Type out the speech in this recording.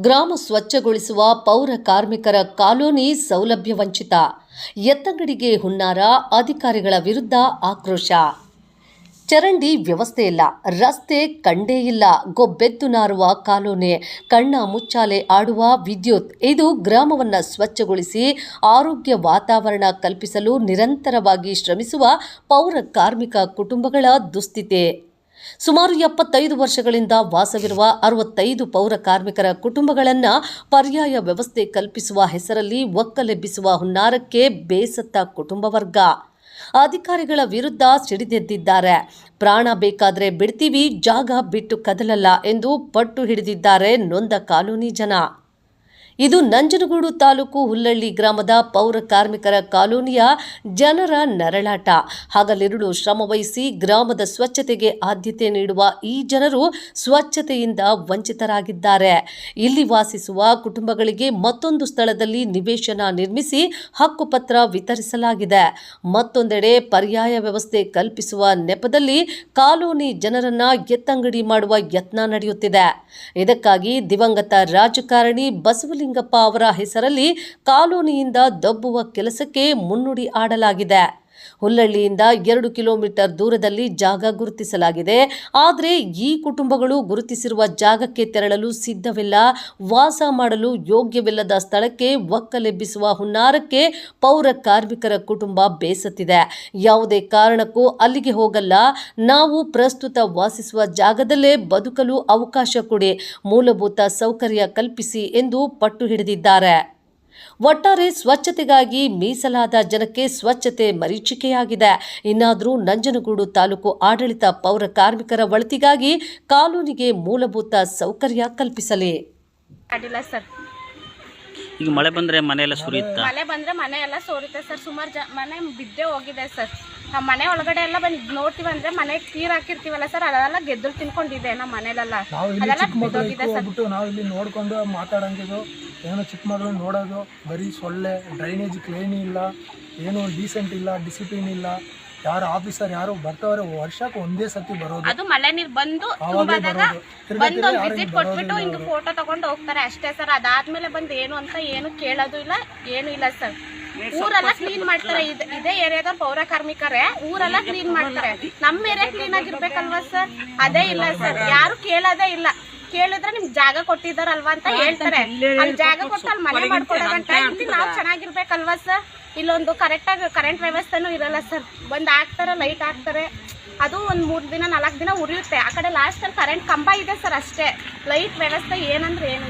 ಗ್ರಾಮ ಸ್ವಚ್ಛಗೊಳಿಸುವ ಪೌರ ಕಾರ್ಮಿಕರ ಕಾಲೋನಿ ಸೌಲಭ್ಯ ವಂಚಿತ. ಎತ್ತಂಗಡಿಗೆ ಹುನ್ನಾರ, ಅಧಿಕಾರಿಗಳ ವಿರುದ್ಧ ಆಕ್ರೋಶ. ಚರಂಡಿ ವ್ಯವಸ್ಥೆ ಇಲ್ಲ, ರಸ್ತೆ ಕಂಡೇ ಇಲ್ಲ, ಗೊಬ್ಬೆದ್ದು ನಾರುವ ಕಾಲೋನಿ, ಕಣ್ಣ ಮುಚ್ಚಾಲೆ ಆಡುವ ವಿದ್ಯುತ್. ಇದು ಗ್ರಾಮವನ್ನು ಸ್ವಚ್ಛಗೊಳಿಸಿ ಆರೋಗ್ಯ ವಾತಾವರಣ ಕಲ್ಪಿಸಲು ನಿರಂತರವಾಗಿ ಶ್ರಮಿಸುವ ಪೌರ ಕಾರ್ಮಿಕ ಕುಟುಂಬಗಳ ದುಸ್ಥಿತಿ. ಸುಮಾರು 75 ವರ್ಷಗಳಿಂದ ವಾಸವಿರುವ 65 ಪೌರ ಕಾರ್ಮಿಕರ ಕುಟುಂಬಗಳನ್ನು ಪರ್ಯಾಯ ವ್ಯವಸ್ಥೆ ಕಲ್ಪಿಸುವ ಹೆಸರಲ್ಲಿ ಒಕ್ಕಲೆಬ್ಬಿಸುವ ಹುನ್ನಾರಕ್ಕೆ ಬೇಸತ್ತ ಕುಟುಂಬ ವರ್ಗ ಅಧಿಕಾರಿಗಳ ವಿರುದ್ಧ ಸಿಡಿದೆದ್ದಿದ್ದಾರೆ. ಪ್ರಾಣ ಬೇಕಾದ್ರೆ ಬಿಡ್ತೀವಿ, ಜಾಗ ಬಿಟ್ಟು ಕದಲಲ್ಲ ಎಂದು ಪಟ್ಟು ಹಿಡಿದಿದ್ದಾರೆ ನೊಂದ ಕಾಲೋನಿ ಜನ. ಇದು ನಂಜನಗೂಡು ತಾಲೂಕು ಹುಲ್ಲಳ್ಳಿ ಗ್ರಾಮದ ಪೌರ ಕಾರ್ಮಿಕರ ಕಾಲೋನಿಯ ಜನರ ನರಳಾಟ. ಹಗಲಿರುಳು ಶ್ರಮವಹಿಸಿ ಗ್ರಾಮದ ಸ್ವಚ್ಛತೆಗೆ ಆದ್ಯತೆ ನೀಡುವ ಈ ಜನರು ಸ್ವಚ್ಛತೆಯಿಂದ ವಂಚಿತರಾಗಿದ್ದಾರೆ. ಇಲ್ಲಿ ವಾಸಿಸುವ ಕುಟುಂಬಗಳಿಗೆ ಮತ್ತೊಂದು ಸ್ಥಳದಲ್ಲಿ ನಿವೇಶನ ನಿರ್ಮಿಸಿ ಹಕ್ಕುಪತ್ರ ವಿತರಿಸಲಾಗಿದೆ. ಮತ್ತೊಂದೆಡೆ ಪರ್ಯಾಯ ವ್ಯವಸ್ಥೆ ಕಲ್ಪಿಸುವ ನೆಪದಲ್ಲಿ ಕಾಲೋನಿ ಜನರನ್ನ ಎತ್ತಂಗಡಿ ಮಾಡುವ ಯತ್ನ ನಡೆಯುತ್ತಿದೆ. ಇದಕ್ಕಾಗಿ ದಿವಂಗತ ರಾಜಕಾರಣಿ ಬಸವಲಿಂಗಪ್ಪ ಅವರ ಹೆಸರಲ್ಲಿ ಕಾಲೋನಿಯಿಂದ ದಬ್ಬುವ ಕೆಲಸಕ್ಕೆ ಮುನ್ನುಡಿ ಆಡಲಾಗಿದೆ. ಹುಲ್ಲಳ್ಳಿಯಿಂದ 2 ಕಿಲೋಮೀಟರ್ ದೂರದಲ್ಲಿ ಜಾಗ ಗುರುತಿಸಲಾಗಿದೆ. ಆದರೆ ಈ ಕುಟುಂಬಗಳು ಗುರುತಿಸಿರುವ ಜಾಗಕ್ಕೆ ತೆರಳಲು ಸಿದ್ಧವಿಲ್ಲ. ವಾಸ ಮಾಡಲು ಯೋಗ್ಯವಿಲ್ಲದ ಸ್ಥಳಕ್ಕೆ ಒಕ್ಕಲೆಬ್ಬಿಸುವ ಹುನ್ನಾರಕ್ಕೆ ಪೌರ ಕಾರ್ಮಿಕರ ಕುಟುಂಬ ಬೇಸತ್ತಿದೆ. ಯಾವುದೇ ಕಾರಣಕ್ಕೂ ಅಲ್ಲಿಗೆ ಹೋಗಲ್ಲ, ನಾವು ಪ್ರಸ್ತುತ ವಾಸಿಸುವ ಜಾಗದಲ್ಲೇ ಬದುಕಲು ಅವಕಾಶ ಕೊಡಿ, ಮೂಲಭೂತ ಸೌಕರ್ಯ ಕಲ್ಪಿಸಿ ಎಂದು ಪಟ್ಟು ಹಿಡಿದಿದ್ದಾರೆ. ಒಟ್ಟಾರೆ ಸ್ವಚ್ಛತೆಗಾಗಿ ಮೀಸಲಾದ ಜನಕ್ಕೆ ಸ್ವಚ್ಛತೆ ಮರೀಚಿಕೆಯಾಗಿದೆ. ಇನ್ನಾದರೂ ನಂಜನಗೂಡು ತಾಲೂಕು ಆಡಳಿತ ಪೌರ ಕಾರ್ಮಿಕರ ಒಳಿತಿಗಾಗಿ ಕಾಲೋನಿಗೆ ಮೂಲಭೂತ ಸೌಕರ್ಯ ಕಲ್ಪಿಸಲಿ. ಈಗ ಮಳೆ ಬಂದ್ರೆ ಮನೆ ಎಲ್ಲ ಸುರಿಯುತ್ತಾ? ಮಳೆ ಬಂದ್ರೆ ಮನೆ ಎಲ್ಲ ಸೋರುತ್ತೆ ಸರ್. ಸುಮಾರು ಮನೆ ಬಿದ್ದೇ ಹೋಗಿದೆ ಸರ್. ನಮ್ಮ ಮನೆ ಒಳಗಡೆ ಎಲ್ಲ ಬಂದು ನೋಡ್ತೀವಿ ಅಂದ್ರೆ ಮನೆ ನೀರ್ ಹಾಕಿರ್ತೀವಲ್ಲ ಸರ್, ಅದೆಲ್ಲ ಗೆದ್ದಲು ತಿನ್ಕೊಂಡಿದೆ ನಮ್ಮ ಮನೆಯಲ್ಲ. ನಾವು ಇಲ್ಲಿ ನೋಡ್ಕೊಂಡು ಮಾತಾಡಂಗಿದ್ದು ಏನೋ ಚಿಕ್ಕ ಮಗಳು ನೋಡೋದು, ಬರೀ ಸೊಳ್ಳೆ, ಡ್ರೈನೇಜ್ ಕ್ಲೀನ್ ಇಲ್ಲ, ಏನು ಡೀಸೆಂಟ್ ಇಲ್ಲ, ಡಿಸಿಪ್ಲಿನ್ ಇಲ್ಲ. ಯಾರು ಆಫೀಸರ್ ಯಾರು ಬರ್ತಾವ್ರೆ ವರ್ಷಕ್ಕೆ ಒಂದೇ ಸತಿ ಬರೋದು, ಅದು ಮಳೆ ನೀರು ಬಂದು ಬಂದು ವಿಸಿಟ್ ಕೊಟ್ಬಿಟ್ಟು ಹಿಂಗೆ ಫೋಟೋ ತಗೊಂಡು ಹೋಗ್ತಾರೆ ಅಷ್ಟೇ ಸರ್. ಅದಾದ್ಮೇಲೆ ಬಂದು ಏನು ಅಂತ ಏನು ಕೇಳೋದು ಇಲ್ಲ, ಏನು ಇಲ್ಲ ಸರ್. ಊರೆಲ್ಲ ಕ್ಲೀನ್ ಮಾಡ್ತಾರೆ. ಇದೇ ಏರಿಯಾದ ಪೌರ ಕಾರ್ಮಿಕರೇ ಊರೆಲ್ಲ ಕ್ಲೀನ್ ಮಾಡ್ತಾರೆ. ನಮ್ಮ ಏರಿಯಾ ಕ್ಲೀನ್ ಆಗಿರ್ಬೇಕಲ್ವಾ ಸರ್? ಅದೇ ಇಲ್ಲ ಸರ್, ಯಾರು ಕೇಳೋದೇ ಇಲ್ಲ. ಕೇಳಿದ್ರೆ ನಿಮ್ಗೆ ಜಾಗ ಕೊಟ್ಟಿದಾರಲ್ವಾ ಅಂತ ಹೇಳ್ತಾರೆ. ಅಲ್ಲಿ ಜಾಗ ಕೊಟ್ಟು ಅಲ್ಲಿ ಮನೆ ಮಾಡ್ಕೊಡೋದಂತ ಇಲ್ಲಿ ನಾವು ಚೆನ್ನಾಗಿರ್ಬೇಕಲ್ವಾ ಸರ್? ಇಲ್ಲೊಂದು ಕರೆಕ್ಟಾಗಿ ಕರೆಂಟ್ ವ್ಯವಸ್ಥೆನೂ ಇರಲ್ಲ ಸರ್. ಬಂದು ಹಾಕ್ತಾರೆ, ಲೈಟ್ ಹಾಕ್ತಾರೆ, ಅದು ಒಂದು 3 ದಿನ 4 ದಿನ ಉರಿಯುತ್ತೆ. ಆ ಕಡೆ ಲಾಸ್ಟಲ್ಲಿ ಕರೆಂಟ್ ಕಂಬ ಇದೆ ಸರ್ ಅಷ್ಟೇ. ಲೈಟ್ ವ್ಯವಸ್ಥೆ ಏನಂದ್ರೆ ಏನು